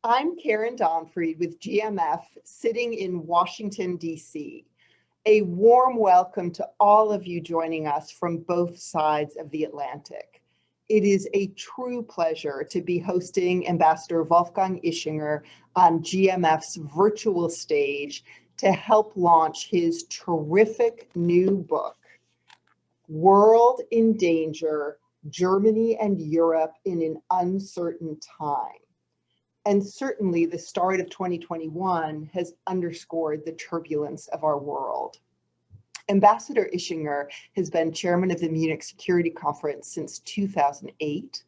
I'm Karen Donfried with GMF, sitting in Washington, D.C. A warm welcome to all of you joining us from both sides of the Atlantic. It is a true pleasure to be hosting Ambassador Wolfgang Ischinger on GMF's virtual stage to help launch his terrific new book, World in Danger, Germany and Europe in an Uncertain Time. And certainly the start of 2021 has underscored the turbulence of our world. Ambassador Ischinger has been chairman of the Munich Security Conference since 2008,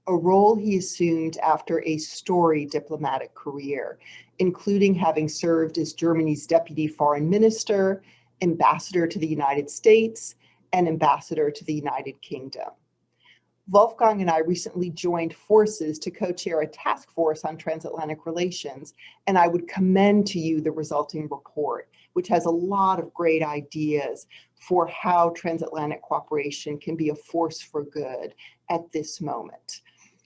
a role he assumed after a storied diplomatic career, including having served as Germany's deputy foreign minister, ambassador to the United States, and ambassador to the United Kingdom. Wolfgang and I recently joined forces to co-chair a task force on transatlantic relations, and I would commend to you the resulting report, which has a lot of great ideas for how transatlantic cooperation can be a force for good at this moment.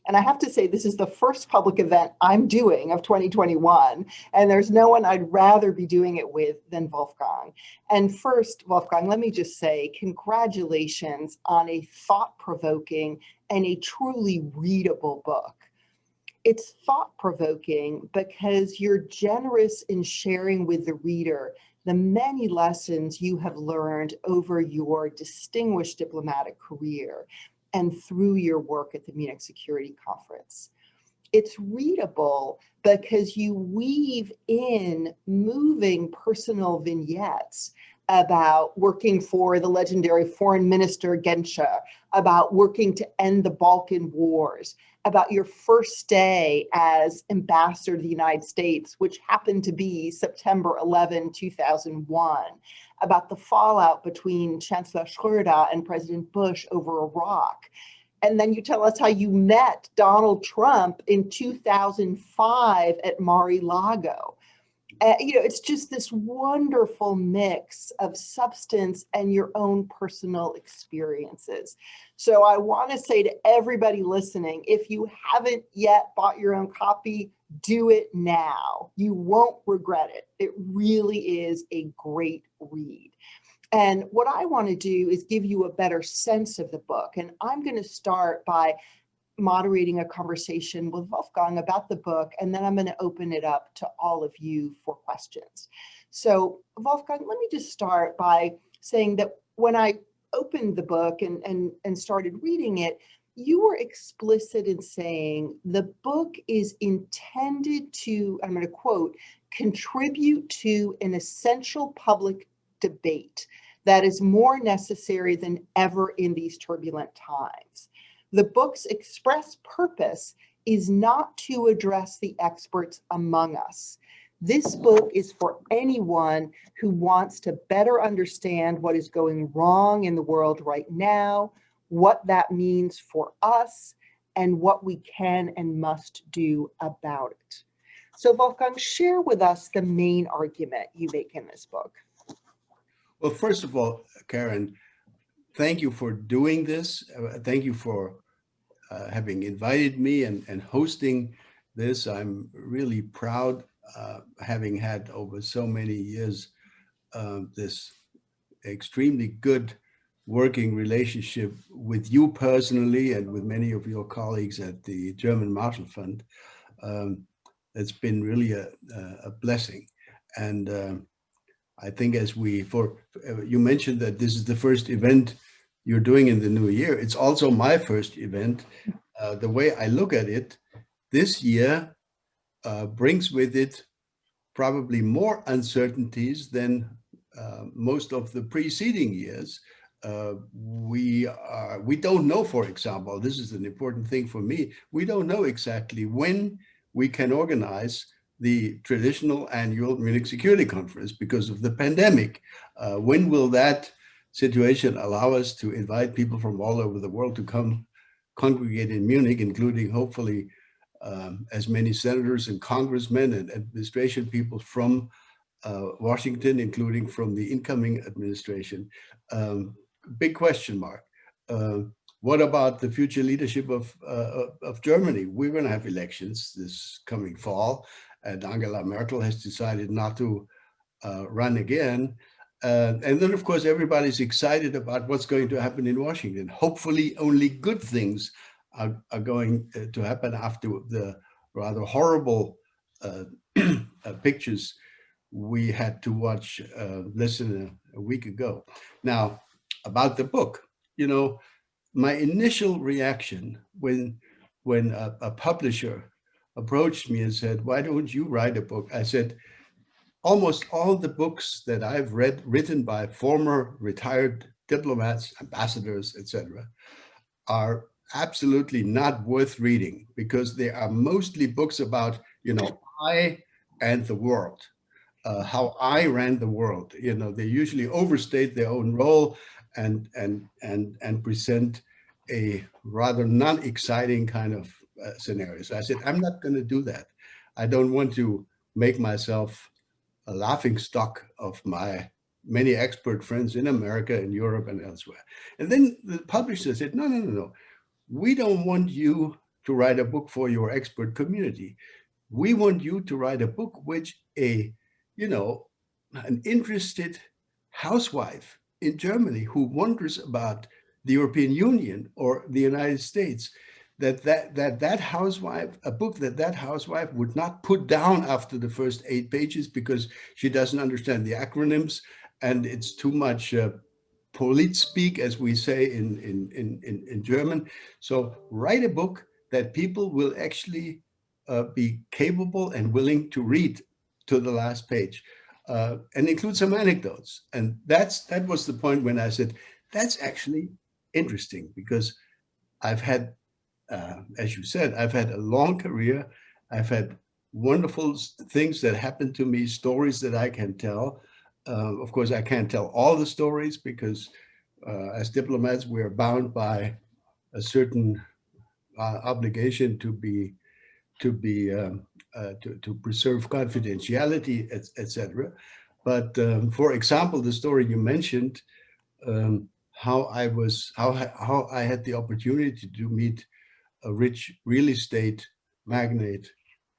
And I have to say, this is the first public event I'm doing of 2021, and there's no one I'd rather be doing it with than Wolfgang. And first, Wolfgang, let me just say congratulations on a thought-provoking and a truly readable book. It's thought-provoking because you're generous in sharing with the reader the many lessons you have learned over your distinguished diplomatic career and through your work at the Munich Security Conference. It's readable because you weave in moving personal vignettes about working for the legendary foreign minister Genscher, about working to end the Balkan Wars, about your first day as ambassador to the United States, which happened to be September 11, 2001, about the fallout between Chancellor Schröder and President Bush over Iraq. And then you tell us how you met Donald Trump in 2005 at Mar-a-Lago. It's just this wonderful mix of substance and your own personal experiences. So I want to say to everybody listening, if you haven't yet bought your own copy, do it now. You won't regret it. It really is a great read. And what I want to do is give you a better sense of the book. And I'm going to start by moderating a conversation with Wolfgang about the book, and then I'm going to open it up to all of you for questions. So Wolfgang, let me just start by saying that when I opened the book and started reading it, you were explicit in saying the book is intended to, I'm going to quote, contribute to an essential public debate that is more necessary than ever in these turbulent times. The book's express purpose is not to address the experts among us. This book is for anyone who wants to better understand what is going wrong in the world right now, what that means for us, and what we can and must do about it. So Wolfgang, share with us the main argument you make in this book. Well, first of all, Karen, thank you for doing this. Thank you for having invited me and hosting this. I'm really proud, having had over so many years this extremely good working relationship with you personally and with many of your colleagues at the German Marshall Fund. It's been really a blessing. And I think you mentioned that this is the first event you're doing in the new year. It's also my first event. The way I look at it, this year brings with it probably more uncertainties than most of the preceding years. We don't know, for example, this is an important thing for me, we don't know exactly when we can organize the traditional annual Munich Security Conference because of the pandemic. When will that situation allow us to invite people from all over the world to come congregate in Munich, including hopefully as many senators and congressmen and administration people from Washington, including from the incoming administration? Big question mark. What about the future leadership of Germany? We're going to have elections this coming fall, and Angela Merkel has decided not to run again. And then, of course, everybody's excited about what's going to happen in Washington. Hopefully, only good things are going to happen after the rather horrible pictures we had to watch less than a week ago. Now, about the book, you know, my initial reaction when a publisher approached me and said, "Why don't you write a book?" I said, almost all the books that I've read written by former retired diplomats, ambassadors, etc., are absolutely not worth reading, because they are mostly books about, you know, I and the world, how I ran the world. You know, they usually overstate their own role and present a rather non-exciting kind of scenario. So I said, I'm not going to do that. I don't want to make myself a laughing stock of my many expert friends in America and Europe and elsewhere. And then the publisher said, no. We don't want you to write a book for your expert community. We want you to write a book which an interested housewife in Germany who wonders about the European Union or the United States, that housewife, a book that housewife would not put down after the first 8 pages because she doesn't understand the acronyms and it's too much polit speak, as we say in German. So write a book that people will actually be capable and willing to read to the last page, and include some anecdotes. And that was the point when I said, that's actually interesting, because I've had, as you said, I've had a long career. I've had wonderful things that happened to me, stories that I can tell. Of course, I can't tell all the stories because as diplomats, we're bound by a certain obligation to preserve confidentiality, etc. But for example, the story you mentioned, how I had the opportunity to meet a rich real estate magnate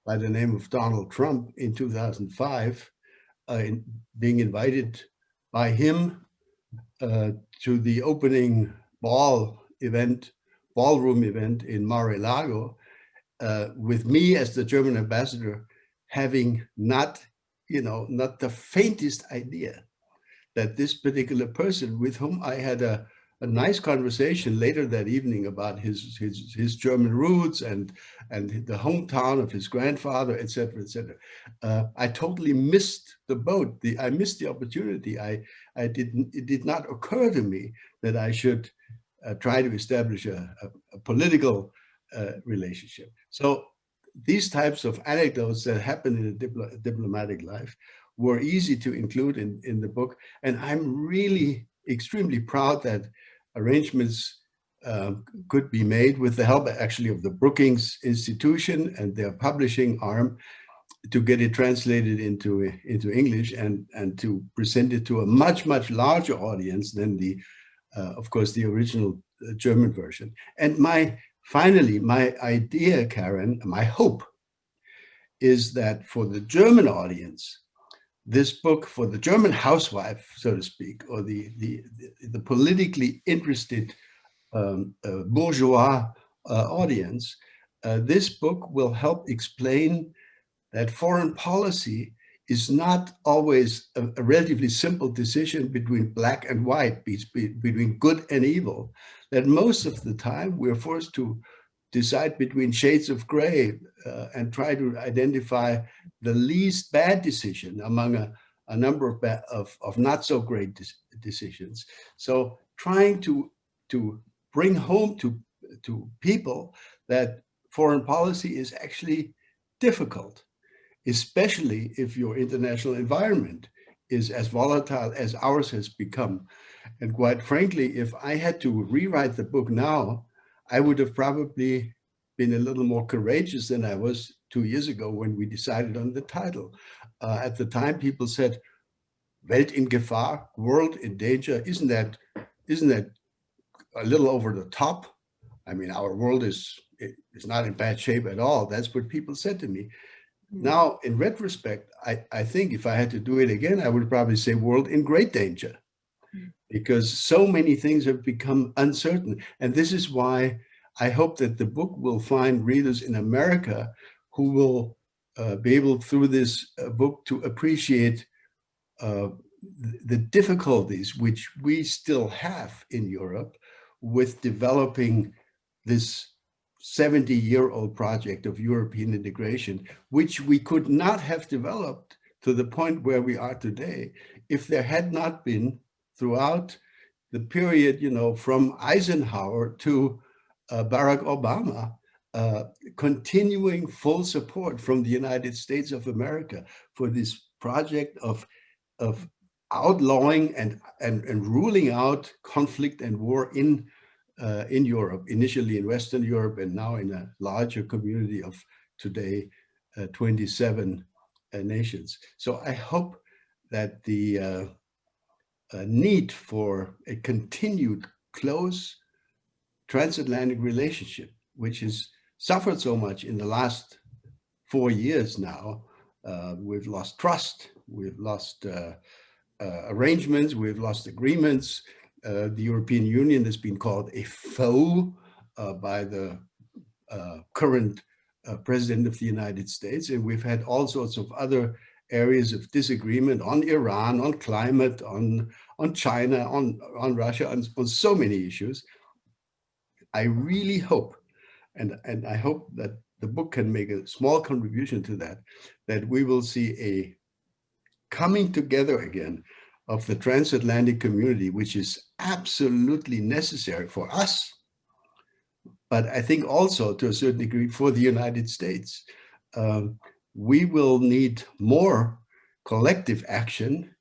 by the name of Donald Trump in 2005, being invited by him to the opening ballroom event in Mar-a-Lago, with me as the German ambassador, having not the faintest idea that this particular person, with whom I had a nice conversation later that evening about his German roots and the hometown of his grandfather, etc., etc. I totally missed the boat. I missed the opportunity. It did not occur to me that I should try to establish a political relationship. So these types of anecdotes that happen in a diplomatic life were easy to include in the book. And I'm really extremely proud that arrangements could be made with the help actually of the Brookings Institution and their publishing arm to get it translated into English and to present it to a much larger audience than of course, the original German version. And finally, my idea, Karen, my hope is that for the German audience, this book, for the German housewife, so to speak, or the politically interested bourgeois audience, this book will help explain that foreign policy is not always a relatively simple decision between black and white, between good and evil, that most of the time we're forced to decide between shades of gray and try to identify the least bad decision among a number of not so great decisions. So trying to bring home to people that foreign policy is actually difficult, especially if your international environment is as volatile as ours has become. And quite frankly, if I had to rewrite the book now, I would have probably been a little more courageous than I was 2 years ago when we decided on the title. At the time, people said, Welt in Gefahr, world in danger. Isn't that a little over the top. I mean, our world is not in bad shape at all. That's what people said to me. Now, in retrospect, I think if I had to do it again, I would probably say world in great danger, because so many things have become uncertain. And this is why I hope that the book will find readers in America who will be able, through this book, to appreciate the difficulties which we still have in Europe with developing this 70-year-old project of European integration, which we could not have developed to the point where we are today if there had not been, throughout the period, from Eisenhower to Barack Obama, continuing full support from the United States of America for this project of outlawing and ruling out conflict and war in Europe, initially in Western Europe, and now in a larger community of today 27 nations. So I hope that the need for a continued close transatlantic relationship, which has suffered so much in the last 4 years now, we've lost trust, we've lost arrangements, we've lost agreements. The European Union has been called a foe by the current president of the United States. And we've had all sorts of other areas of disagreement on Iran, on climate, on China, on Russia, on so many issues. I really hope, and I hope that the book can make a small contribution to that, that we will see a coming together again of the transatlantic community, which is absolutely necessary for us, but I think also to a certain degree for the United States. We will need more collective action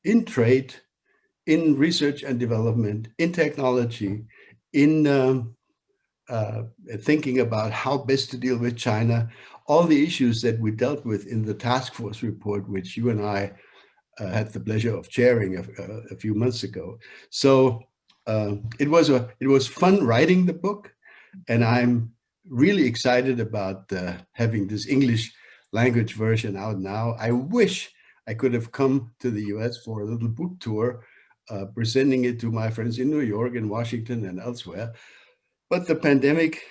in trade, in research and development, in technology, in thinking about how best to deal with China, all the issues that we dealt with in the task force report, which you and I had the pleasure of chairing a few months ago. So it was fun writing the book, and I'm really excited about having this English language version out now. I wish I could have come to the US for a little book tour, presenting it to my friends in New York and Washington and elsewhere. But the pandemic,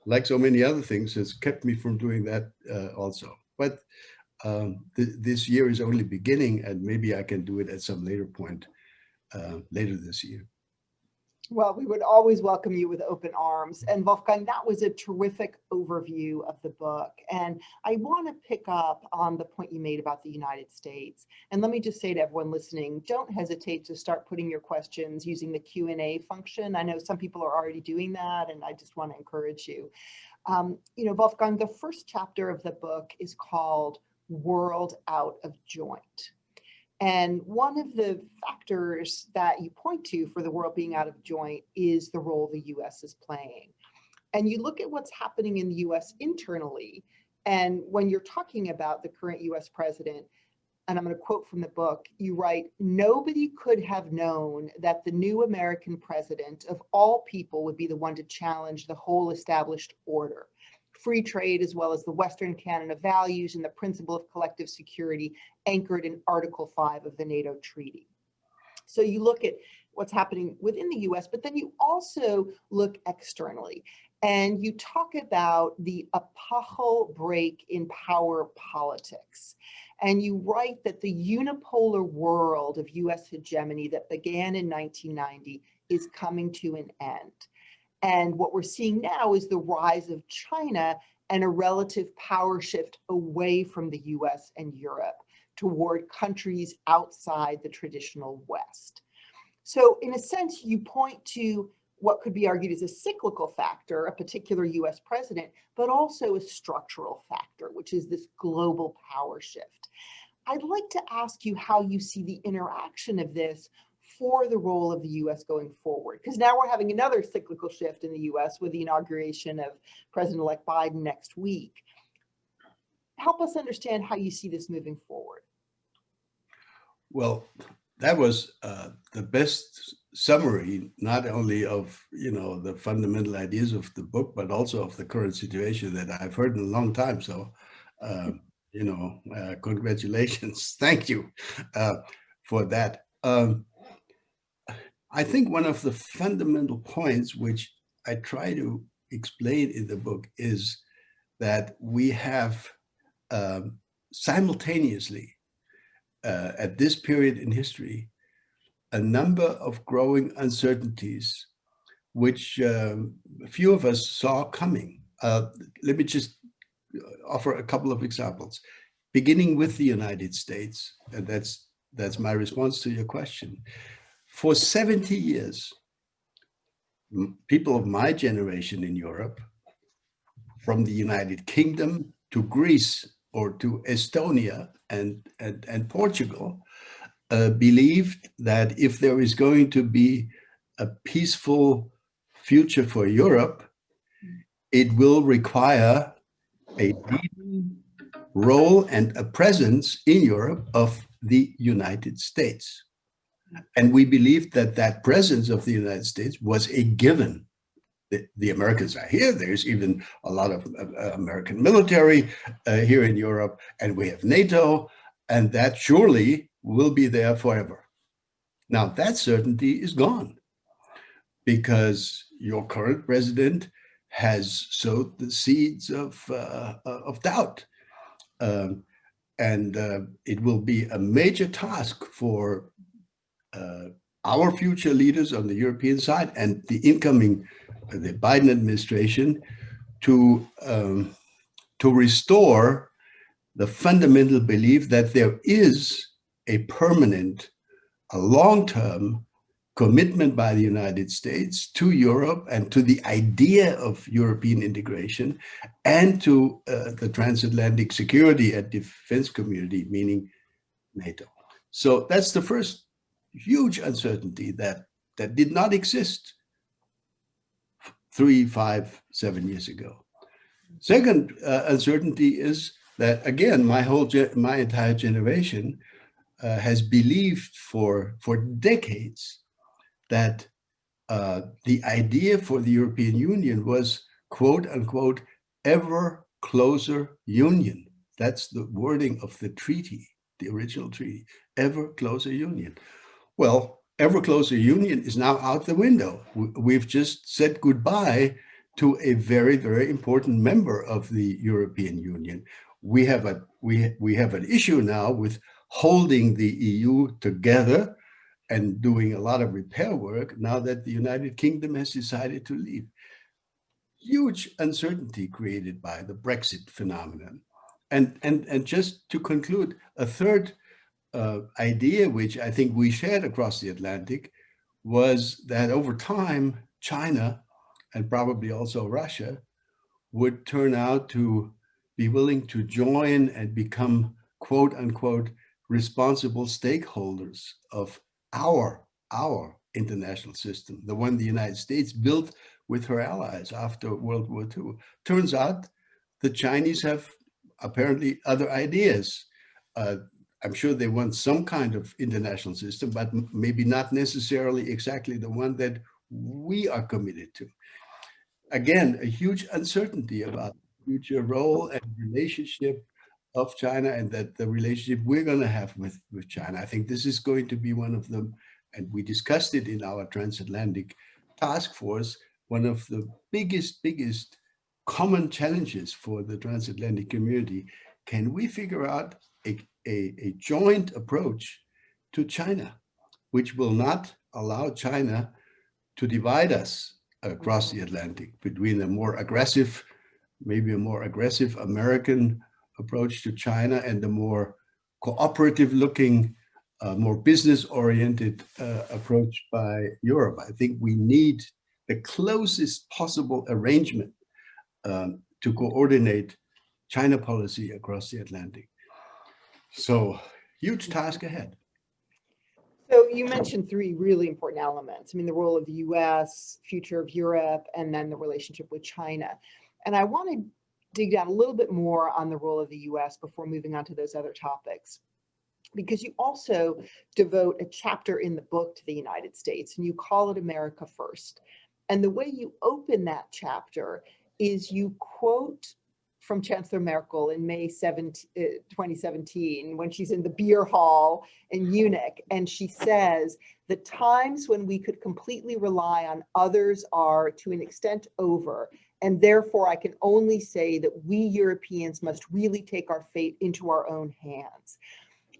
like so many other things, has kept me from doing that also. But this year is only beginning, and maybe I can do it at some later point later this year. Well, we would always welcome you with open arms. And Wolfgang, that was a terrific overview of the book. And I want to pick up on the point you made about the United States. And let me just say to everyone listening, don't hesitate to start putting your questions using the Q&A function. I know some people are already doing that, and I just want to encourage you. Wolfgang, the first chapter of the book is called World Out of Joint. And one of the factors that you point to for the world being out of joint is the role the US is playing. And you look at what's happening in the US internally, and when you're talking about the current US president, and I'm going to quote from the book, you write, "Nobody could have known that the new American president of all people would be the one to challenge the whole established order. Free trade, as well as the Western canon of values and the principle of collective security anchored in Article 5 of the NATO Treaty." So you look at what's happening within the US, but then you also look externally, and you talk about the epochal break in power politics. And you write that the unipolar world of US hegemony that began in 1990 is coming to an end. And what we're seeing now is the rise of China and a relative power shift away from the US and Europe toward countries outside the traditional West. So in a sense, you point to what could be argued as a cyclical factor, a particular US president, but also a structural factor, which is this global power shift. I'd like to ask you how you see the interaction of this for the role of the US going forward, because now we're having another cyclical shift in the US with the inauguration of President-elect Biden next week. Help us understand how you see this moving forward. Well, that was the best summary, not only of, the fundamental ideas of the book, but also of the current situation that I've heard in a long time. So, congratulations. Thank you for that. I think one of the fundamental points which I try to explain in the book is that we have simultaneously, at this period in history, a number of growing uncertainties, which few of us saw coming. Let me just offer a couple of examples, beginning with the United States, and that's my response to your question. For 70 years, people of my generation in Europe, from the United Kingdom to Greece or to Estonia and Portugal, believed that if there is going to be a peaceful future for Europe, it will require a leading role and a presence in Europe of the United States. And we believed that that presence of the United States was a given. The Americans are here. There's even a lot of American military here in Europe, and we have NATO, and that surely will be there forever. Now, that certainty is gone because your current president has sowed the seeds of doubt. And it will be a major task for our future leaders on the European side and the incoming, the Biden administration, to restore the fundamental belief that there is a permanent, a long-term commitment by the United States to Europe and to the idea of European integration and to the transatlantic security and defense community, meaning NATO. So that's the first huge uncertainty that did not exist 3, 5, 7 years ago. Second uncertainty is that, again, my entire generation has believed for decades that the idea for the European Union was, quote unquote, ever closer union. That's the wording of the treaty, the original treaty, ever closer union. Well, ever closer union is now out the window. We've just said goodbye to a very, very important member of the European Union. We have an issue now with holding the EU together and doing a lot of repair work now that the United Kingdom has decided to leave. Huge uncertainty created by the Brexit phenomenon. And just to conclude, a third idea, which I think we shared across the Atlantic, was that over time, China and probably also Russia would turn out to be willing to join and become, quote unquote, responsible stakeholders of our international system, the one the United States built with her allies after World War II. Turns out the Chinese have apparently other ideas. I'm sure they want some kind of international system, but maybe not necessarily exactly the one that we are committed to. Again, a huge uncertainty about the future role and relationship of China, and that the relationship we're going to have with China. I think this is going to be one of them, and we discussed it in our transatlantic task force, one of the biggest common challenges for the transatlantic community. Can we figure out a joint approach to China, which will not allow China to divide us across the Atlantic between a more aggressive, maybe a more aggressive American approach to China and a more cooperative looking, more business oriented approach by Europe? I think we need the closest possible arrangement to coordinate China policy across the Atlantic. So huge task ahead. So you mentioned 3 really important elements. I mean, the role of the US, future of Europe, and then the relationship with China. And I want to dig down a little bit more on the role of the US before moving on to those other topics. because you also devote a chapter in the book to the United States, and you call it America First. And the way you open that chapter is you quote from Chancellor Merkel in May 2017, when she's in the beer hall in Munich, and she says, "The times when we could completely rely on others are to an extent over, and therefore I can only say that we Europeans must really take our fate into our own hands."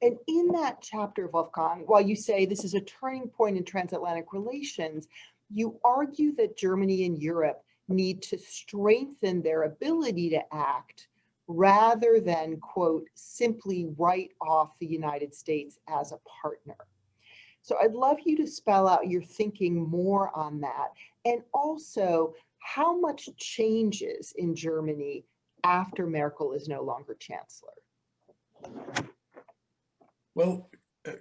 And in that chapter, Wolfgang, while you say this is a turning point in transatlantic relations, you argue that Germany and Europe need to strengthen their ability to act rather than, quote, simply write off the United States as a partner. So I'd love you to spell out your thinking more on that. And also, how much changes in Germany after Merkel is no longer chancellor? Well,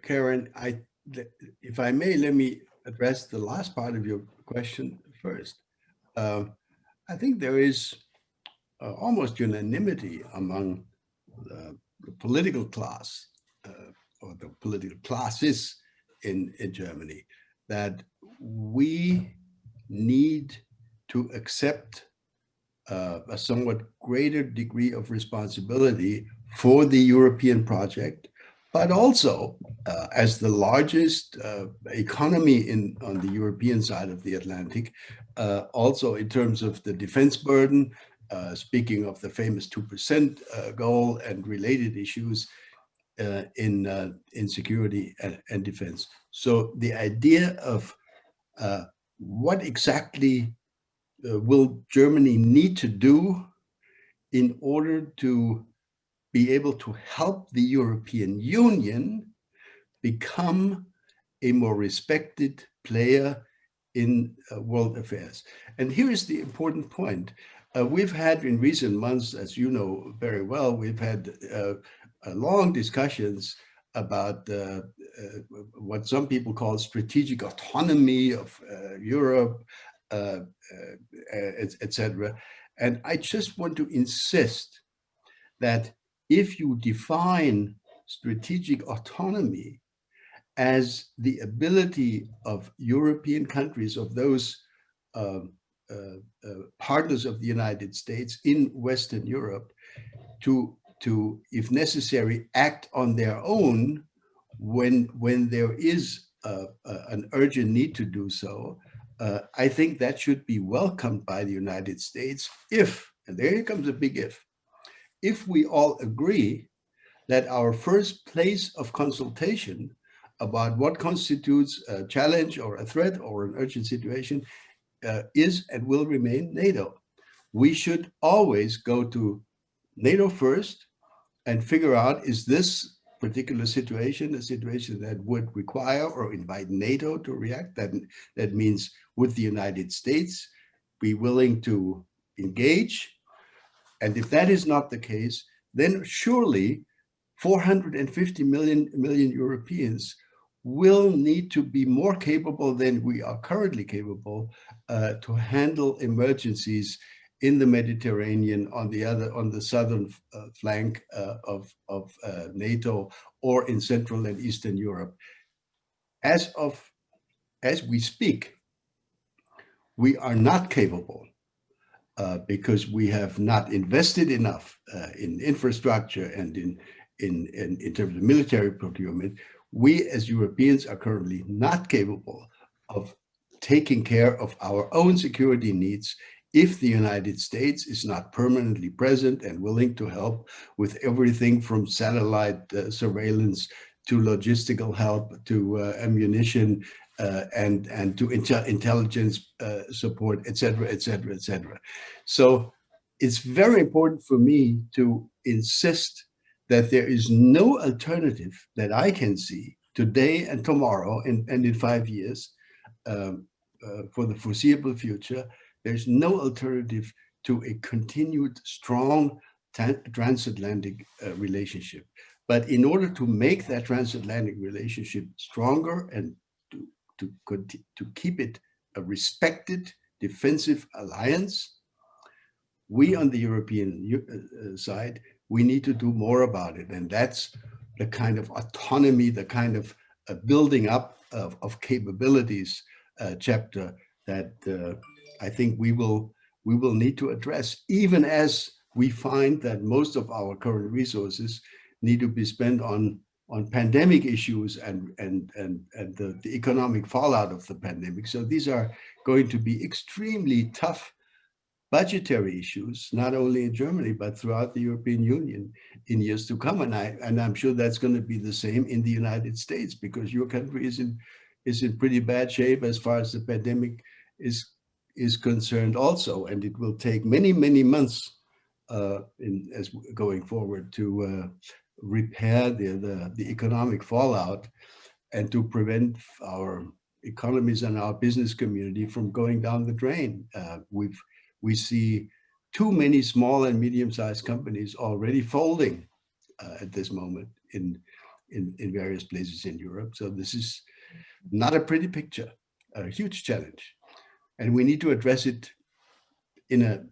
Karen, if I may, let me address the last part of your question first. I think there is almost unanimity among the political class or the political classes in Germany that we need to accept a somewhat greater degree of responsibility for the European project, but also as the largest economy on the European side of the Atlantic, also in terms of the defense burden, speaking of the famous 2% goal and related issues in security and defense. So the idea of what exactly will Germany need to do in order to be able to help the European Union become a more respected player in world affairs. And here is the important point. We've had in recent months, as you know very well, we've had long discussions about what some people call strategic autonomy of Europe, etc. And I just want to insist that if you define strategic autonomy as the ability of European countries, of those partners of the United States in Western Europe, to if necessary, act on their own when there is an urgent need to do so, I think that should be welcomed by the United States if, and there comes a big if we all agree that our first place of consultation about what constitutes a challenge or a threat or an urgent situation is and will remain NATO. We should always go to NATO first and figure out, is this particular situation a situation that would require or invite NATO to react? That means, would the United States be willing to engage? And if that is not the case, then surely 450 million Europeans will need to be more capable than we are currently capable to handle emergencies in the Mediterranean, on the southern flank of NATO, or in Central and Eastern Europe. As we speak, we are not capable because we have not invested enough in infrastructure and in terms of military procurement. We as Europeans are currently not capable of taking care of our own security needs if the United States is not permanently present and willing to help with everything from satellite surveillance to logistical help to ammunition and to intelligence support, et cetera, et cetera, et cetera. So it's very important for me to insist that there is no alternative that I can see today and tomorrow and in 5 years for the foreseeable future. There's no alternative to a continued strong transatlantic relationship. But in order to make that transatlantic relationship stronger and to keep it a respected defensive alliance, we on the European side, we need to do more about it. And that's the kind of autonomy, the kind of building up of capabilities chapter that I think we will need to address, even as we find that most of our current resources need to be spent on pandemic issues and the economic fallout of the pandemic. So these are going to be extremely tough budgetary issues, not only in Germany, but throughout the European Union in years to come. And I'm sure that's going to be the same in the United States, because your country is in pretty bad shape as far as the pandemic is concerned also. And it will take many, many months as going forward to repair the economic fallout and to prevent our economies and our business community from going down the drain. We see too many small and medium-sized companies already folding at this moment in various places in Europe. So this is not a pretty picture, a huge challenge, and we need to address it in a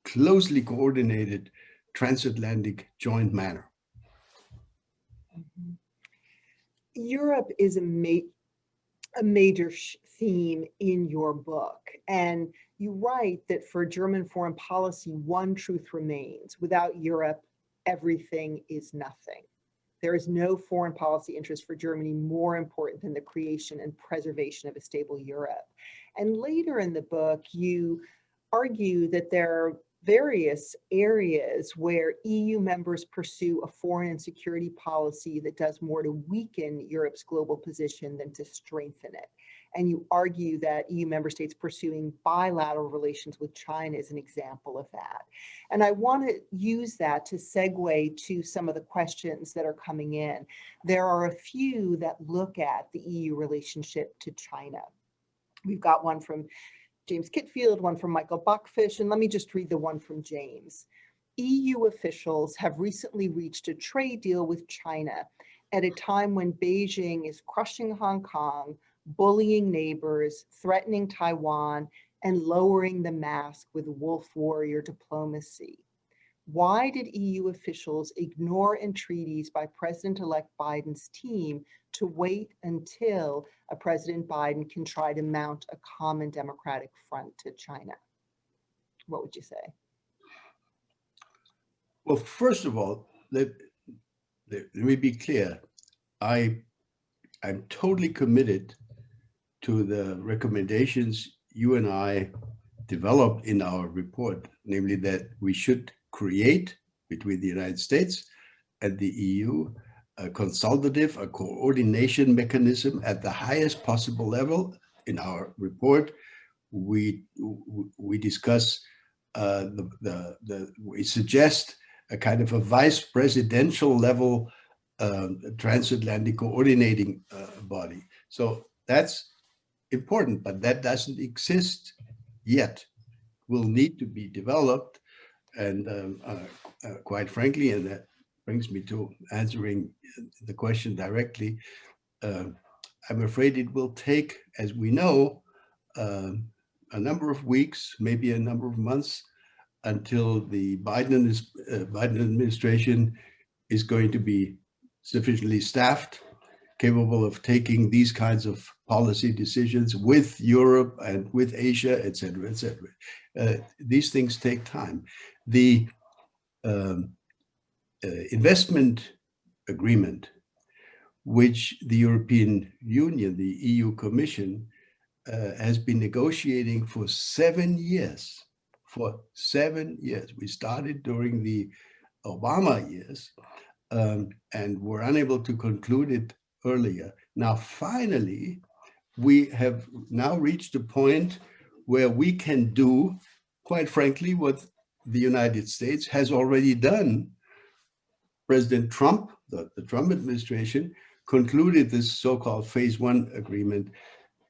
closely coordinated transatlantic joint manner. Europe is a major theme in your book, and you write that for German foreign policy, one truth remains: without Europe, everything is nothing. There is no foreign policy interest for Germany more important than the creation and preservation of a stable Europe. And later in the book, you argue that there are various areas where EU members pursue a foreign and security policy that does more to weaken Europe's global position than to strengthen it. And you argue that EU member states pursuing bilateral relations with China is an example of that. And I want to use that to segue to some of the questions that are coming in. There are a few that look at the EU relationship to China. We've got one from James Kitfield, one from Michael Buckfish, and let me just read the one from James. EU officials have recently reached a trade deal with China at a time when Beijing is crushing Hong Kong, bullying neighbors, threatening Taiwan, and lowering the mask with wolf warrior diplomacy. Why did EU officials ignore entreaties by President-elect Biden's team to wait until President Biden can try to mount a common democratic front to China? What would you say? Well, first of all, let me be clear. I'm totally committed to the recommendations you and I developed in our report, namely that we should create between the United States and the EU a consultative, a coordination mechanism at the highest possible level. In our report, we discuss we suggest a kind of a vice presidential level transatlantic coordinating body. So that's important, but that doesn't exist yet. Will need to be developed, and quite frankly, and that brings me to answering the question directly, I'm afraid it will take, as we know, a number of weeks, maybe a number of months, until the Biden administration is going to be sufficiently staffed, capable of taking these kinds of policy decisions with Europe and with Asia, et cetera, et cetera. These things take time. The investment agreement, which the European Union, the EU Commission, has been negotiating for 7 years. For 7 years. We started during the Obama years and were unable to conclude it earlier. Now, finally, we have now reached a point where we can do, quite frankly, what the United States has already done. President Trump, the Trump administration, concluded this so-called phase 1 agreement.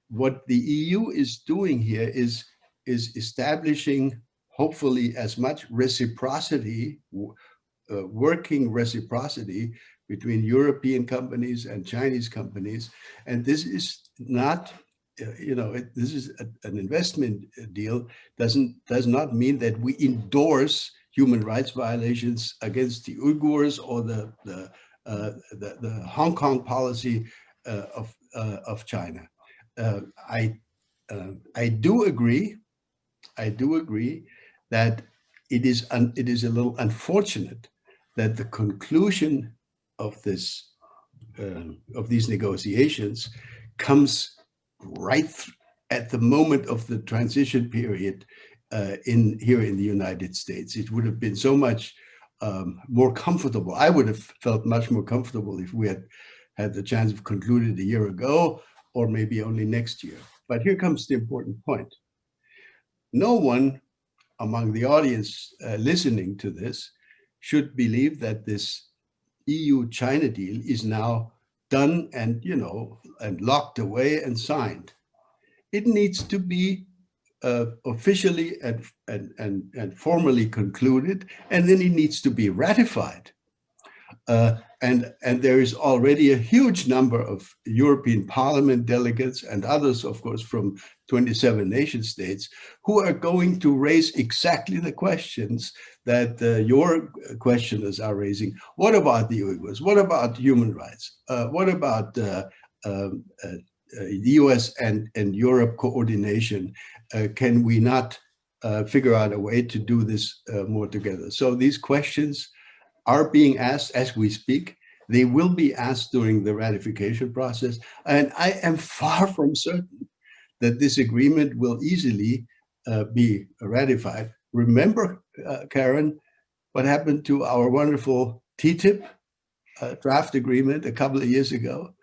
What the EU is doing here is establishing, hopefully, as much reciprocity, working reciprocity between European companies and Chinese companies. And this is not, this is an investment deal, does not mean that we endorse human rights violations against the Uyghurs or the Hong Kong policy of China. I do agree that it is a little unfortunate that the conclusion of these negotiations comes right at the moment of the transition period here in the United States. It would have been so much more comfortable. I would have felt much more comfortable if we had the chance of concluded a year ago, or maybe only next year. But here comes the important point. No one among the audience listening to this should believe that this EU-China deal is now done and, and locked away and signed. It needs to be officially and formally concluded, and then it needs to be ratified. And there is already a huge number of European Parliament delegates and others, of course, from 27 nation states who are going to raise exactly the questions that your questioners are raising. What about the Uyghurs? What about human rights? What about the US and Europe coordination? Can we not figure out a way to do this more together? So these questions are being asked as we speak. They will be asked during the ratification process. And I am far from certain that this agreement will easily be ratified. Remember, Karen, what happened to our wonderful TTIP draft agreement a couple of years ago?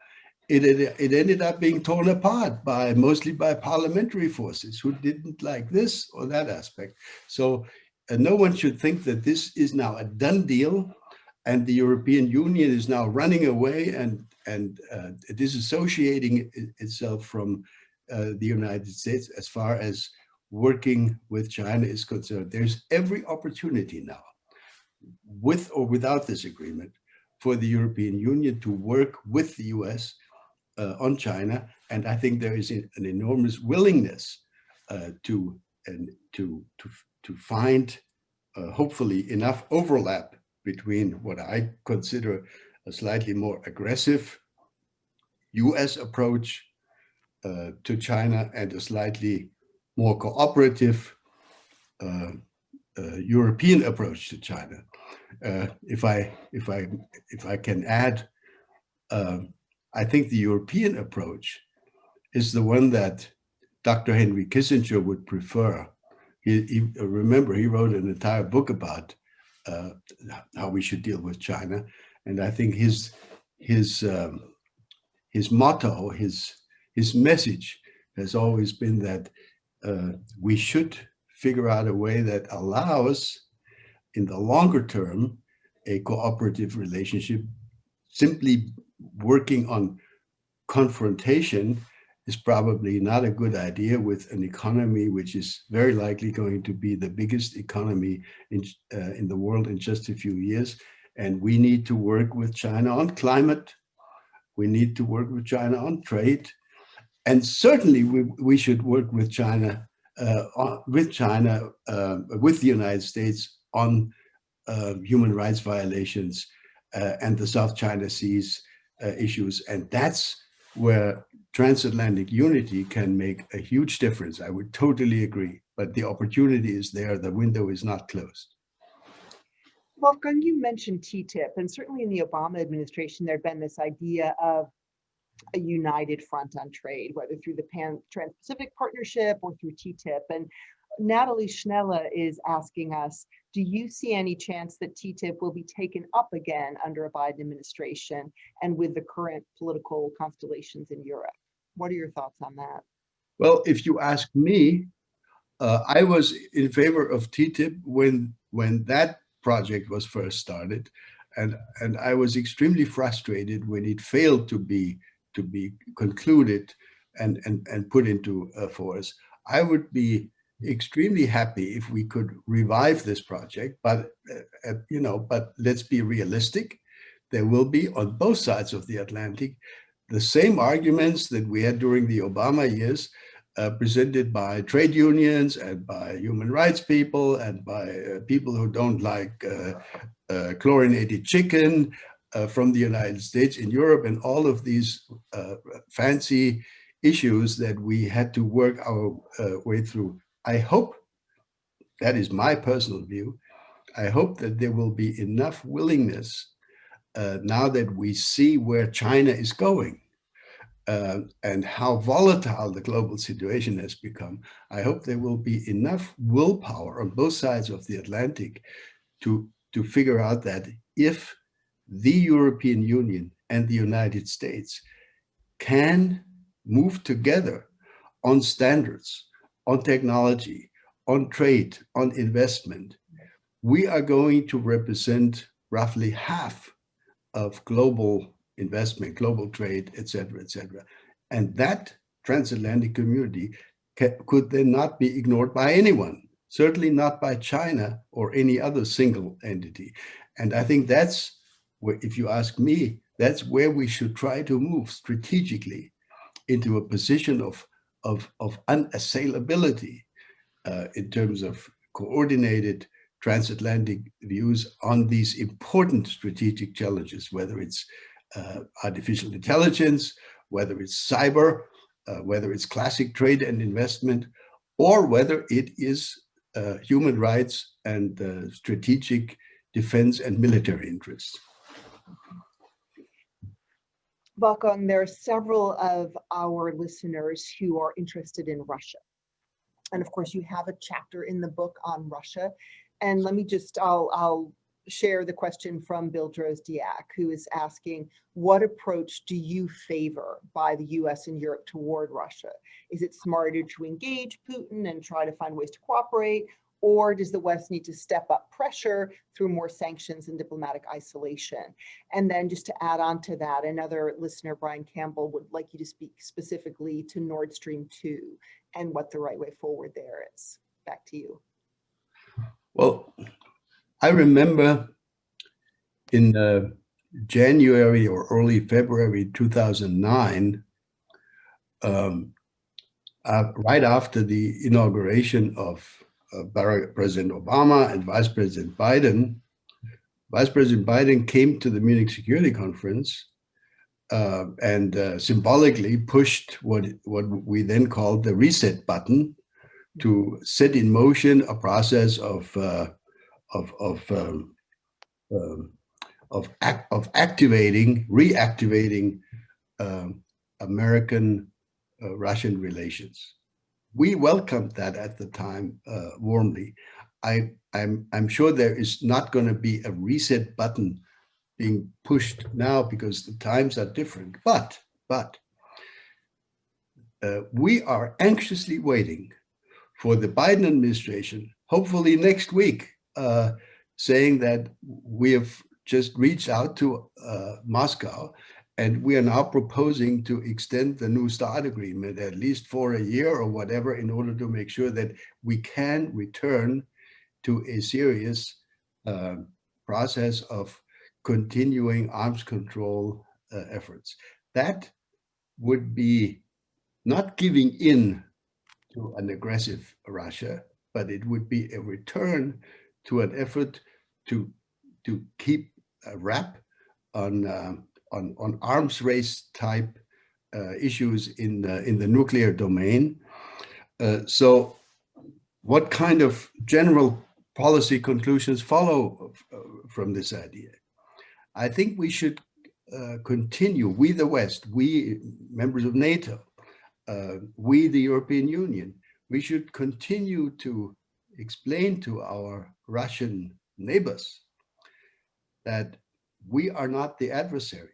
It ended up being torn apart mostly by parliamentary forces who didn't like this or that aspect. So no one should think that this is now a done deal and the European Union is now running away and disassociating itself from the United States as far as working with China is concerned. There's every opportunity now, with or without this agreement, for the European Union to work with the US on China. And I think there is an enormous willingness to find hopefully enough overlap between what I consider a slightly more aggressive US approach to China and a slightly more cooperative European approach to China. If I can add, I think the European approach is the one that Dr. Henry Kissinger would prefer. Remember, he wrote an entire book about how we should deal with China, and I think his motto, his message has always been that we should figure out a way that allows, in the longer term, a cooperative relationship. Simply working on confrontation is probably not a good idea with an economy which is very likely going to be the biggest economy in the world in just a few years. And we need to work with China on climate. We need to work with China on trade. And certainly we should work with China, with the United States on human rights violations and the South China Seas issues. And that's where transatlantic unity can make a huge difference. I would totally agree, but the opportunity is there. The window is not closed. Wolfgang, you mentioned TTIP, and certainly in the Obama administration, there'd been this idea of a united front on trade, whether through the Trans-Pacific Partnership or through TTIP. And Natalie Schnelle is asking us, do you see any chance that TTIP will be taken up again under a Biden administration and with the current political constellations in Europe? What are your thoughts on that? Well, if you ask me, I was in favor of TTIP when that project was first started, and I was extremely frustrated when it failed to be concluded and put into force. I would be extremely happy if we could revive this project, but but let's be realistic. There will be on both sides of the Atlantic the same arguments that we had during the Obama years presented by trade unions and by human rights people and by people who don't like chlorinated chicken from the United States in Europe, and all of these fancy issues that we had to work our way through. I hope, that is my personal view, I hope that there will be enough willingness now that we see where China is going and how volatile the global situation has become. I hope there will be enough willpower on both sides of the Atlantic to figure out that if the European Union and the United States can move together on standards, on technology, on trade, on investment, we are going to represent roughly half of global investment, global trade, et cetera, et cetera. And that transatlantic community could then not be ignored by anyone, certainly not by China or any other single entity. And I think that's where, if you ask me, that's where we should try to move strategically into a position of unassailability in terms of coordinated transatlantic views on these important strategic challenges, whether it's artificial intelligence, whether it's cyber, whether it's classic trade and investment, or whether it is human rights and strategic defense and military interests. Wolfgang, there are several of our listeners who are interested in Russia. And of course, you have a chapter in the book on Russia. And let me just, I'll share the question from Bill Drozdiak, who is asking, what approach do you favor by the US and Europe toward Russia? Is it smarter to engage Putin and try to find ways to cooperate? Or does the West need to step up pressure through more sanctions and diplomatic isolation? And then just to add on to that, another listener, Brian Campbell, would like you to speak specifically to Nord Stream 2 and what the right way forward there is. Back to you. Well, I remember in January or early February 2009, right after the inauguration of President Obama and Vice President Biden came to the Munich Security Conference and symbolically pushed what we then called the reset button to set in motion a process of reactivating American-Russian relations. We welcomed that at the time warmly. I'm sure there is not going to be a reset button being pushed now because the times are different. But we are anxiously waiting for the Biden administration, hopefully next week, saying that we have just reached out to Moscow, and we are now proposing to extend the New START agreement at least for a year or whatever, in order to make sure that we can return to a serious process of continuing arms control efforts. That would be not giving in to an aggressive Russia, but it would be a return to an effort to keep a wrap on arms race type issues in the nuclear domain. So what kind of general policy conclusions follow from this idea? I think we should continue, we the West, we members of NATO, we the European Union, we should continue to explain to our Russian neighbors that we are not the adversary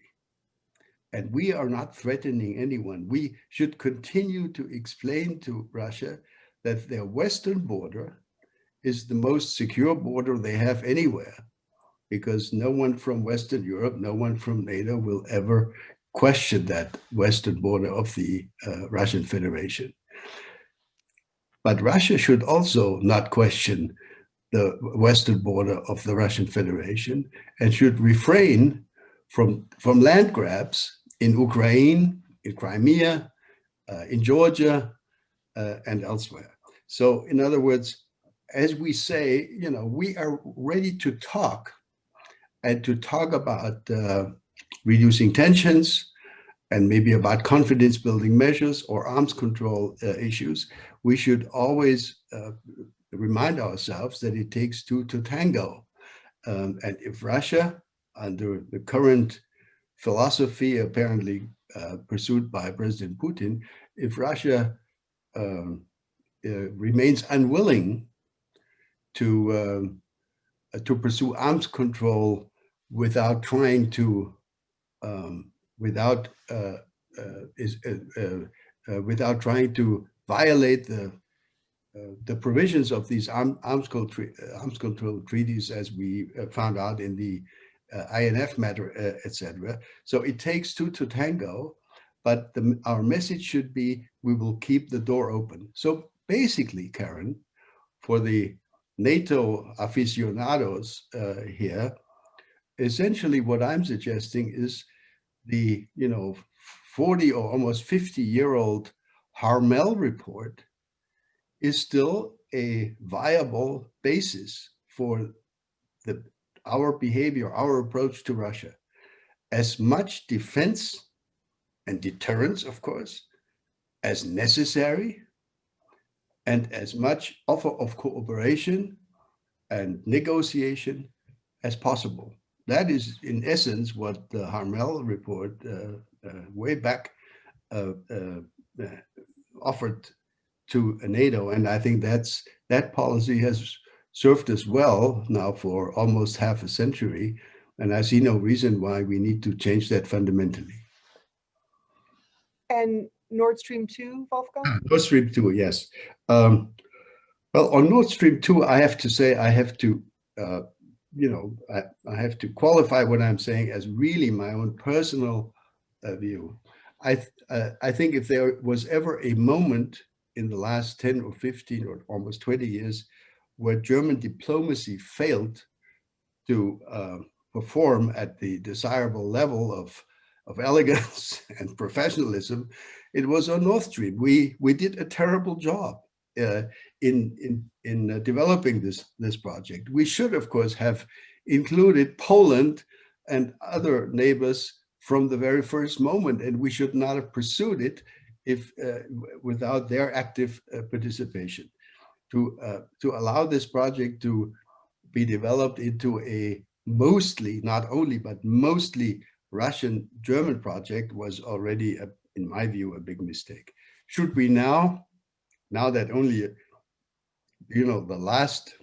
and we are not threatening anyone. We should continue to explain to Russia that their western border is the most secure border they have anywhere, because no one from Western Europe, no one from NATO will ever question that western border of the Russian Federation. But Russia should also not question the western border of the Russian Federation and should refrain from land grabs in Ukraine, in Crimea, in Georgia, and elsewhere. So in other words, as we say, we are ready to talk and to talk about reducing tensions and maybe about confidence building measures or arms control issues. We should always remind ourselves that it takes two to tango. And if Russia, under the current philosophy apparently pursued by President Putin, if Russia remains unwilling to pursue arms control without trying to without trying to violate the provisions of these arms control treaties, as we found out in the INF matter, etc. So it takes two to tango, but our message should be, we will keep the door open. So basically, Karen, for the NATO aficionados here, essentially what I'm suggesting is the 40 or almost 50-year-old Harmel report is still a viable basis for our behavior, our approach to Russia. As much defense and deterrence, of course, as necessary, and as much offer of cooperation and negotiation as possible. That is, in essence, what the Harmel report way back offered to NATO. And I think that policy has served us well now for almost half a century. And I see no reason why we need to change that fundamentally. And Nord Stream 2, Wolfgang? Nord Stream 2, yes. Well, on Nord Stream 2, I have to say, I have to qualify what I'm saying as really my own personal view. I think if there was ever a moment in the last 10 or 15 or almost 20 years where German diplomacy failed to perform at the desirable level of elegance and professionalism, it was on Nord Stream. We did a terrible job in developing this project. We should, of course, have included Poland and other neighbors from the very first moment, and we should not have pursued it if without their active participation. To allow this project to be developed into a mostly, not only, but mostly Russian-German project was already, in my view, a big mistake. Should we now that only, the last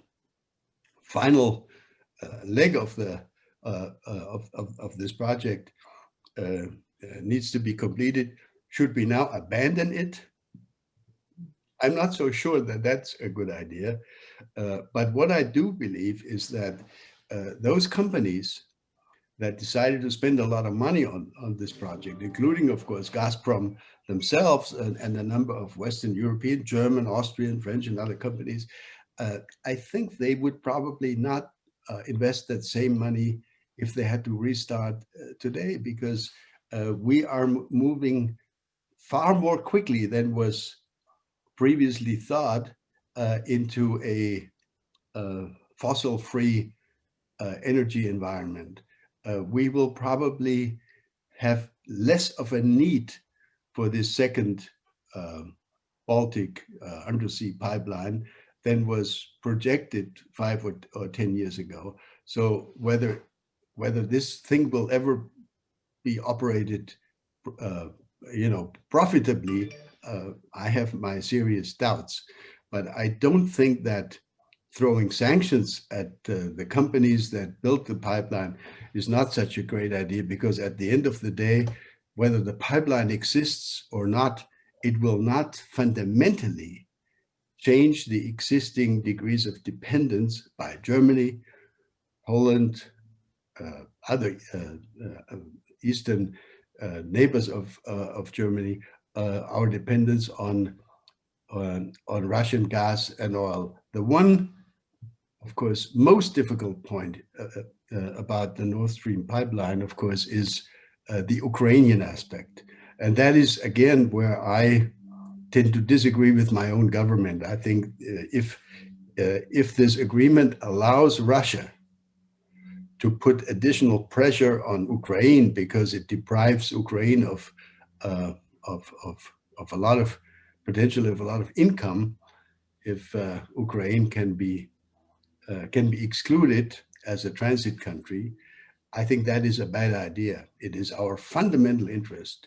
final leg of the of this project needs to be completed, should we now abandon it? I'm not so sure that that's a good idea. But what I do believe is that those companies that decided to spend a lot of money on this project, including, of course, Gazprom themselves and a number of Western European, German, Austrian, French, and other companies, I think they would probably not invest that same money if they had to restart today, because we are moving far more quickly than was previously thought into a fossil-free energy environment. We will probably have less of a need for this second Baltic undersea pipeline than was projected 5 or 10 years ago. So whether this thing will ever be operated, profitably, I have my serious doubts. But I don't think that throwing sanctions at the companies that built the pipeline is not such a great idea, because at the end of the day, whether the pipeline exists or not, it will not fundamentally change the existing degrees of dependence by Germany, Poland, other eastern neighbors of Germany, our dependence on Russian gas and oil. The one, of course, most difficult point about the Nord Stream pipeline, of course, is the Ukrainian aspect. And that is, again, where I tend to disagree with my own government. I think if this agreement allows Russia to put additional pressure on Ukraine because it deprives Ukraine of a lot of potentially of a lot of income, if Ukraine can be excluded as a transit country, I think that is a bad idea. It is our fundamental interest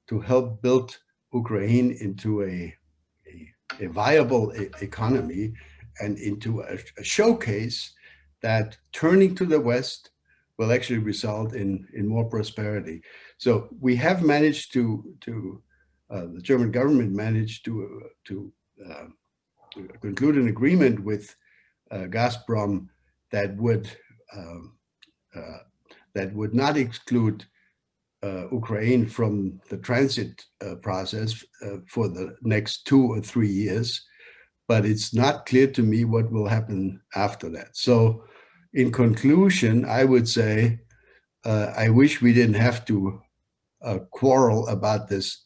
to help build Ukraine into a viable economy and into a showcase that turning to the West will actually result in more prosperity. So we have managed to the German government managed to conclude an agreement with Gazprom that would not exclude Ukraine from the transit process for the next 2 or 3 years, but it's not clear to me what will happen after that. So in conclusion, I would say I wish we didn't have to quarrel about this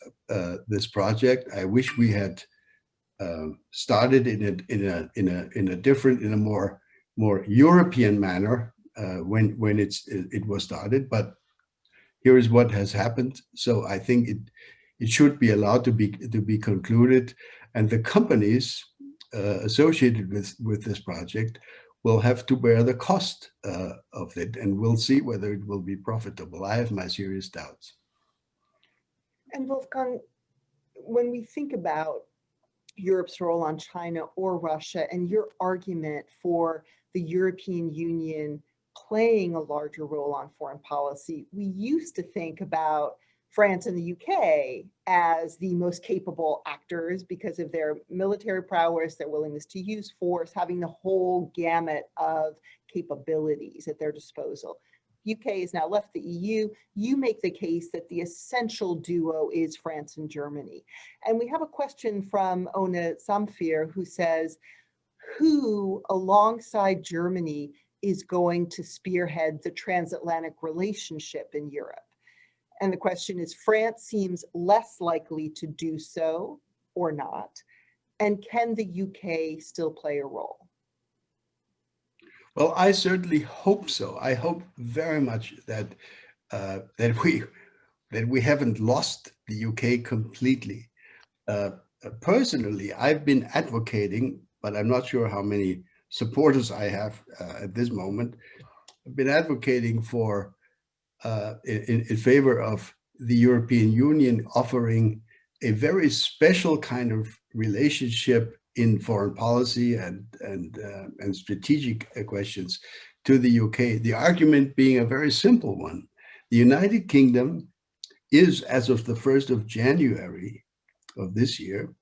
project. I wish we had started in a more European manner when it was started. But here is what has happened. So I think it should be allowed to be concluded, and the companies associated with this project will have to bear the cost of it, and we'll see whether it will be profitable. I have my serious doubts. And Wolfgang, when we think about Europe's role on China or Russia and your argument for the European Union playing a larger role on foreign policy, we used to think about France and the UK as the most capable actors because of their military prowess, their willingness to use force, having the whole gamut of capabilities at their disposal. UK has now left the EU. You make the case that the essential duo is France and Germany. And we have a question from Ona Samfir who says, who alongside Germany is going to spearhead the transatlantic relationship in Europe? And the question is, France seems less likely to do so or not. And can the UK still play a role? Well, I certainly hope so. I hope very much that we haven't lost the UK completely. Personally, I've been advocating, but I'm not sure how many supporters I have at this moment. I've been advocating for in favor of the European Union offering a very special kind of relationship in foreign policy and strategic questions to the UK. The argument being a very simple one. The United Kingdom is, as of the 1st of January of this year,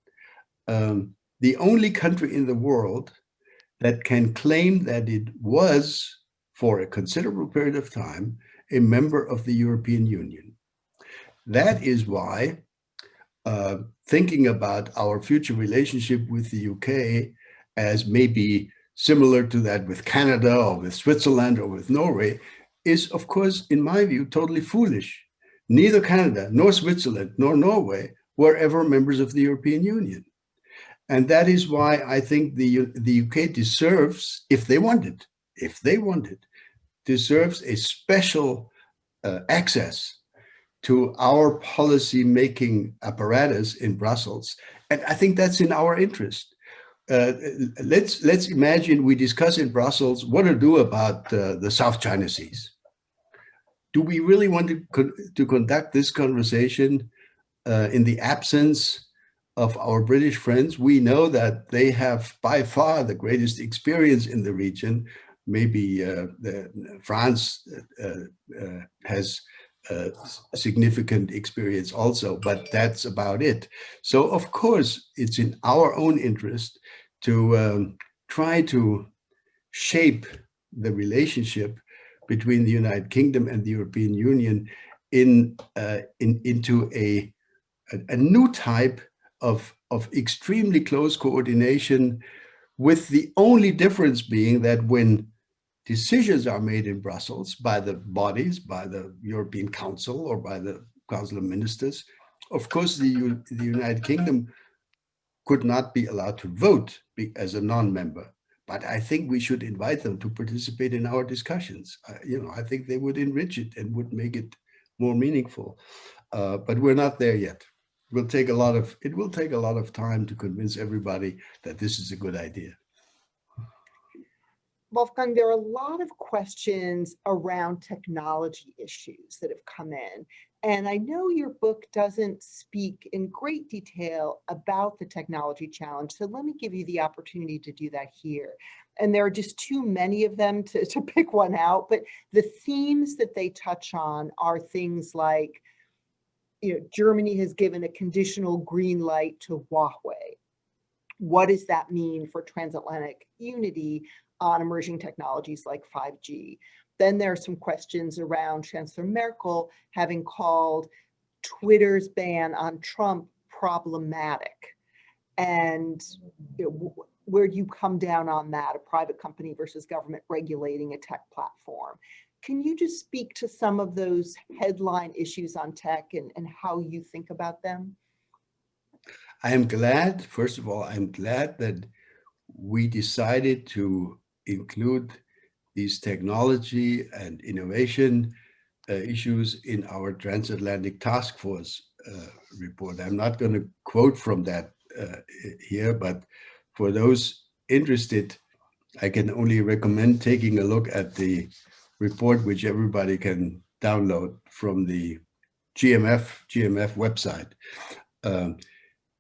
the only country in the world that can claim that it was, for a considerable period of time, a member of the European Union. That is why thinking about our future relationship with the UK as maybe similar to that with Canada or with Switzerland or with Norway is, of course, in my view, totally foolish. Neither Canada nor Switzerland nor Norway were ever members of the European Union. And that is why I think the UK deserves, if they wanted, deserves a special access to our policy-making apparatus in Brussels. And I think that's in our interest. Let's imagine we discuss in Brussels what to do about the South China Seas. Do we really want to conduct this conversation in the absence of our British friends? We know that they have by far the greatest experience in the region. Maybe France has significant experience also, but that's about it. So of course, it's in our own interest to try to shape the relationship between the United Kingdom and the European Union into a new type of extremely close coordination, with the only difference being that when decisions are made in Brussels by the bodies, by the European Council or by the Council of Ministers, of course, the United Kingdom could not be allowed to vote as a non-member. But I think we should invite them to participate in our discussions. I think they would enrich it and would make it more meaningful. But we're not there yet. It will take a lot of time to convince everybody that this is a good idea. Wolfgang, there are a lot of questions around technology issues that have come in. And I know your book doesn't speak in great detail about the technology challenge. So let me give you the opportunity to do that here. And there are just too many of them to pick one out. But the themes that they touch on are things like, Germany has given a conditional green light to Huawei. What does that mean for transatlantic unity on emerging technologies like 5G? Then there are some questions around Chancellor Merkel having called Twitter's ban on Trump problematic. And where do you come down on that, a private company versus government regulating a tech platform? Can you just speak to some of those headline issues on tech and how you think about them? I am glad, first of all, I'm glad that we decided to include these technology and innovation issues in our transatlantic task force report. I'm not going to quote from that here, but for those interested, I can only recommend taking a look at the report, which everybody can download from the GMF website.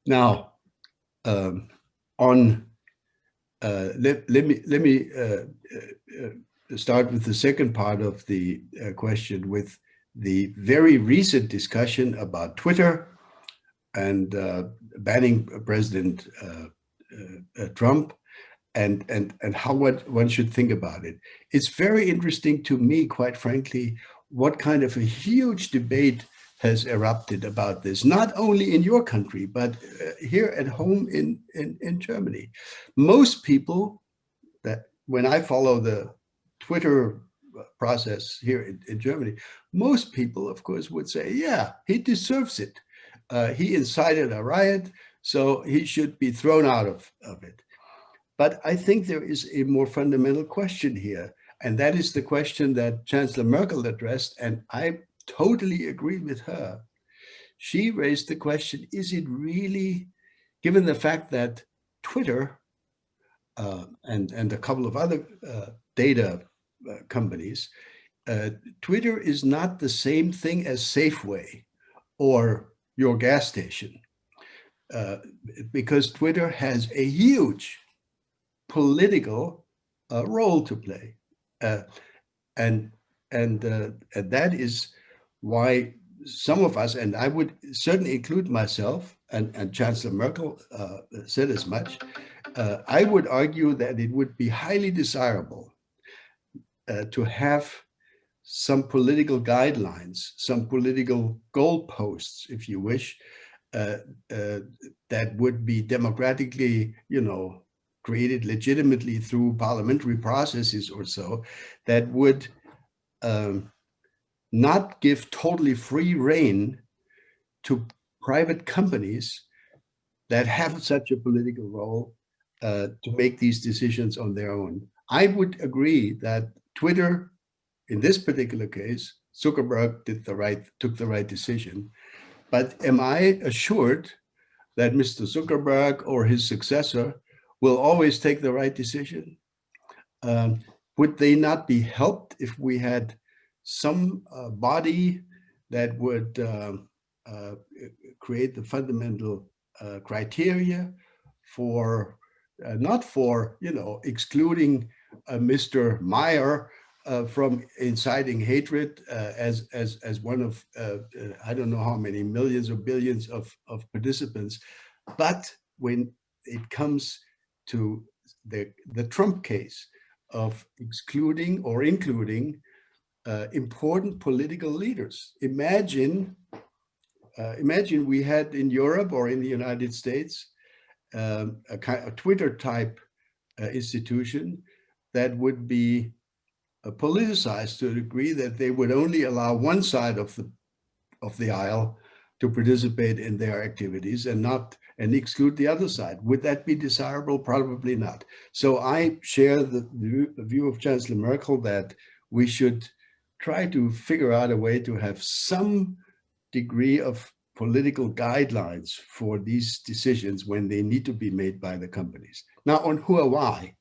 Now, let me start with the second part of the question, with the very recent discussion about Twitter and banning President Trump and how one should think about it. It's very interesting to me, quite frankly, what kind of a huge debate has erupted about this, not only in your country, but here at home in Germany. Most people, that when I follow the Twitter process here in Germany, most people, of course, would say, yeah, he deserves it. He incited a riot, so he should be thrown out of it. But I think there is a more fundamental question here, and that is the question that Chancellor Merkel addressed, and I totally agree with her. She raised the question, is it really, given the fact that Twitter and a couple of other data companies, Twitter is not the same thing as Safeway or your gas station, because Twitter has a huge political role to play. And that is why some of us, and I would certainly include myself, and Chancellor Merkel said as much, I would argue that it would be highly desirable to have some political guidelines, some political goalposts, if you wish, that would be democratically, created legitimately through parliamentary processes or so, that would not give totally free rein to private companies that have such a political role to make these decisions on their own. I would agree that Twitter, in this particular case, Zuckerberg took the right decision. But am I assured that Mr. Zuckerberg or his successor will always take the right decision? Would they not be helped if we had some body that would create the fundamental criteria for, not for, excluding Mr. Meyer from inciting hatred as one of, I don't know how many millions or billions of participants, but when it comes to the Trump case of excluding or including important political leaders. Imagine we had in Europe or in the United States a Twitter type institution that would be politicized to a degree that they would only allow one side of the aisle to participate in their activities and exclude the other side. Would that be desirable? Probably not. So I share the view of Chancellor Merkel that we should try to figure out a way to have some degree of political guidelines for these decisions when they need to be made by the companies. Now on Huawei,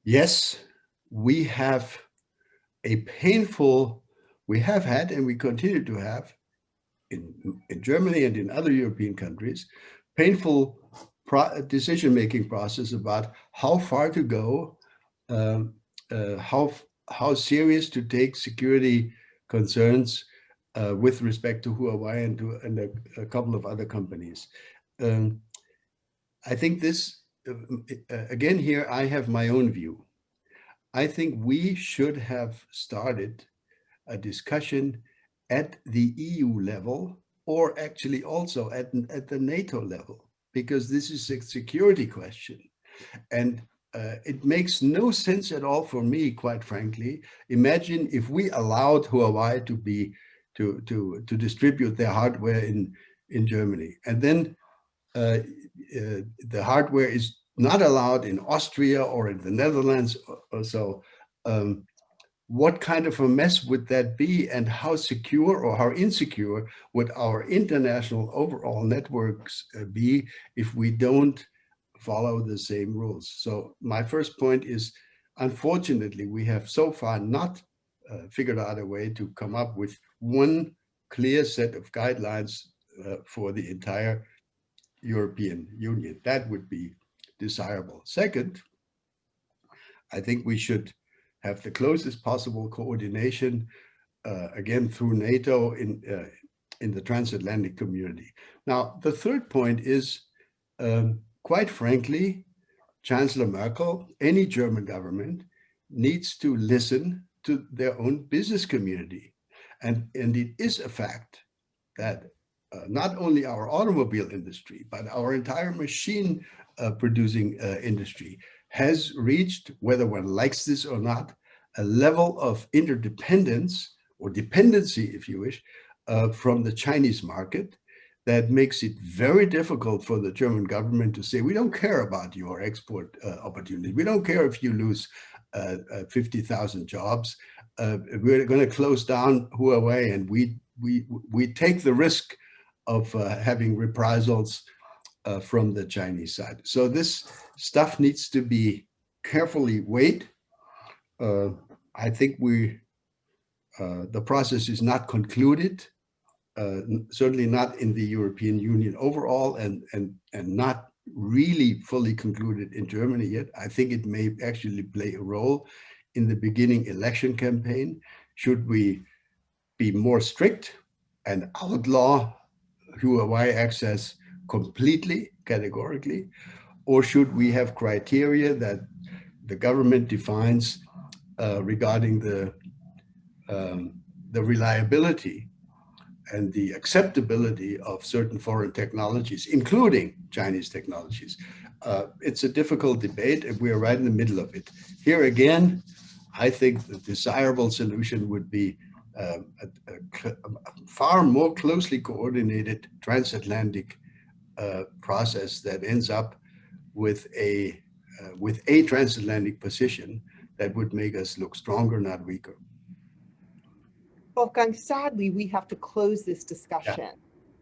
yes, we have had and we continue to have in Germany and in other European countries, painful decision-making process about how far to go, how serious to take security concerns with respect to Huawei and a couple of other companies. I think this, again here, I have my own view. I think we should have started a discussion at the EU level, or actually also at the NATO level, because this is a security question. And it makes no sense at all for me, quite frankly. Imagine if we allowed Huawei to distribute their hardware in Germany, and then the hardware is not allowed in Austria or in the Netherlands or so. What kind of a mess would that be, and how secure or how insecure would our international overall networks be if we don't follow the same rules? So my first point is, unfortunately, we have so far not figured out a way to come up with one clear set of guidelines for the entire European Union. That would be desirable. Second, I think we should have the closest possible coordination, again, through NATO in the transatlantic community. Now, the third point is, quite frankly, Chancellor Merkel, any German government, needs to listen to their own business community. And it is a fact that not only our automobile industry, but our entire machine producing industry has reached, whether one likes this or not, a level of interdependence or dependency, if you wish, from the Chinese market that makes it very difficult for the German government to say, we don't care about your export opportunity. We don't care if you lose 50,000 jobs. We're going to close down Huawei, and we take the risk of having reprisals from the Chinese side. So this stuff needs to be carefully weighed. I think the process is not concluded, certainly not in the European Union overall, and not really fully concluded in Germany yet. I think it may actually play a role in the beginning election campaign. Should we be more strict and outlaw Huawei access completely, categorically, or should we have criteria that the government defines regarding the reliability and the acceptability of certain foreign technologies, including Chinese technologies? It's a difficult debate, and we're right in the middle of it. Here again, I think the desirable solution would be a far more closely coordinated transatlantic process that ends up with a transatlantic position that would make us look stronger, not weaker. Wolfgang, sadly, we have to close this discussion, Yeah.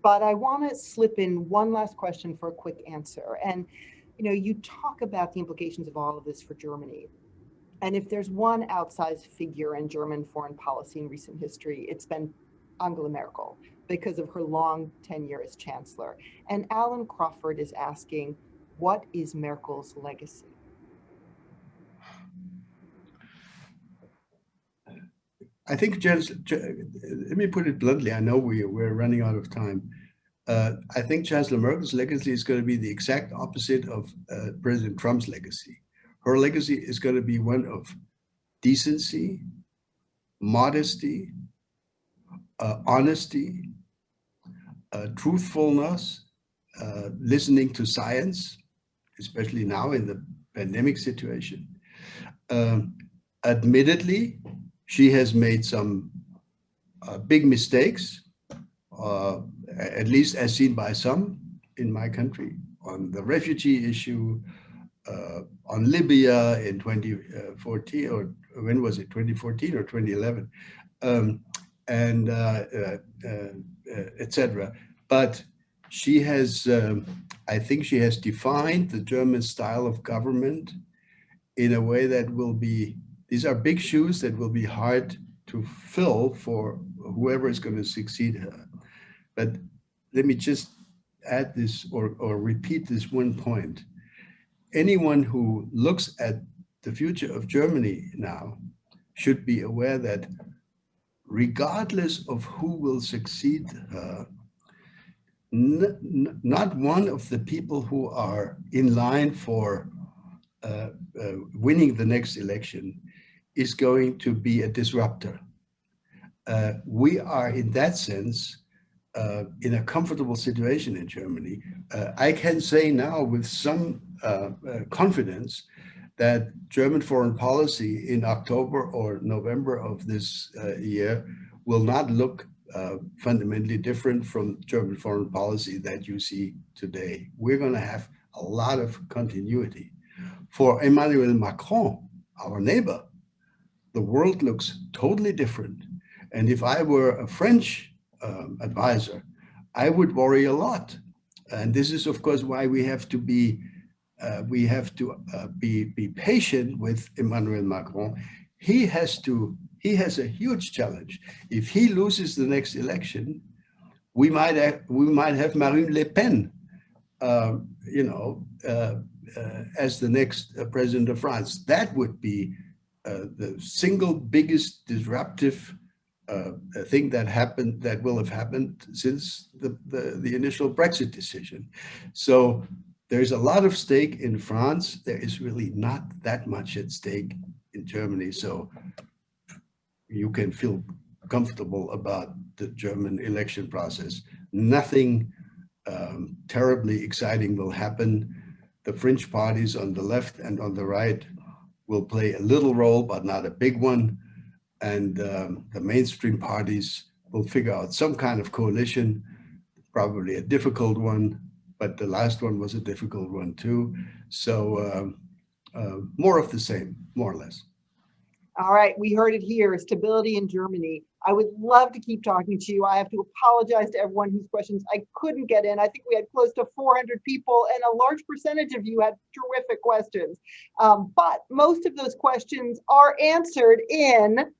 But I want to slip in one last question for a quick answer. And you talk about the implications of all of this for Germany. And if there's one outsized figure in German foreign policy in recent history, it's been Angela Merkel, because of her long tenure as chancellor. And Alan Crawford is asking, what is Merkel's legacy? I think, let me put it bluntly, I know we're running out of time. I think Chancellor Merkel's legacy is going to be the exact opposite of President Trump's legacy. Her legacy is going to be one of decency, modesty, honesty, truthfulness, listening to science, especially now in the pandemic situation. Admittedly, she has made some big mistakes, at least as seen by some in my country, on the refugee issue, on Libya in 2014, or when was it, 2014 or 2011, and etc. But she has, I think she has defined the German style of government in a way that will be, these are big shoes that will be hard to fill for whoever is going to succeed her. But let me just add this or repeat this one point. Anyone who looks at the future of Germany now should be aware that regardless of who will succeed her, not one of the people who are in line for winning the next election is going to be a disruptor. We are, in that sense, in a comfortable situation in Germany. I can say now with some confidence that German foreign policy in October or November of this year will not look fundamentally different from German foreign policy that you see today. We're going to have a lot of continuity. For Emmanuel Macron, our neighbor, the world looks totally different. And if I were a French advisor, I would worry a lot. And this is, of course, why we have to be patient with Emmanuel Macron. He has a huge challenge. If he loses the next election, we might have Marine Le Pen, as the next president of France. That would be the single biggest disruptive thing that will have happened since the initial Brexit decision. So there's a lot of stake in France. There is really not that much at stake in Germany. So you can feel comfortable about the German election process. Nothing terribly exciting will happen. The fringe parties on the left and on the right will play a little role, but not a big one. And the mainstream parties will figure out some kind of coalition, probably a difficult one, but the last one was a difficult one too. So more of the same, more or less. All right, we heard it here, stability in Germany. I would love to keep talking to you. I have to apologize to everyone whose questions I couldn't get in. I think we had close to 400 people and a large percentage of you had terrific questions. But most of those questions are answered in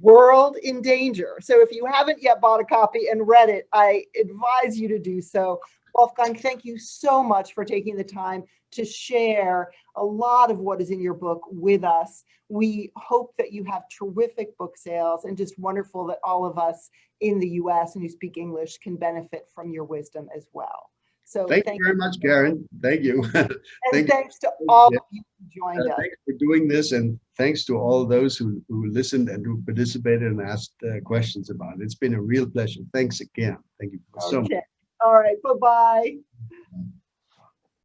World in Danger. So if you haven't yet bought a copy and read it, I advise you to do so. Wolfgang, thank you so much for taking the time to share a lot of what is in your book with us. We hope that you have terrific book sales and just wonderful that all of us in the US and who speak English can benefit from your wisdom as well. So thank you very much, Karen. Thank you. And thanks to all of you who joined us. Thanks for doing this, and thanks to all those who listened and who participated and asked questions about it. It's been a real pleasure. Thanks again. Thank you so much. All right, bye-bye.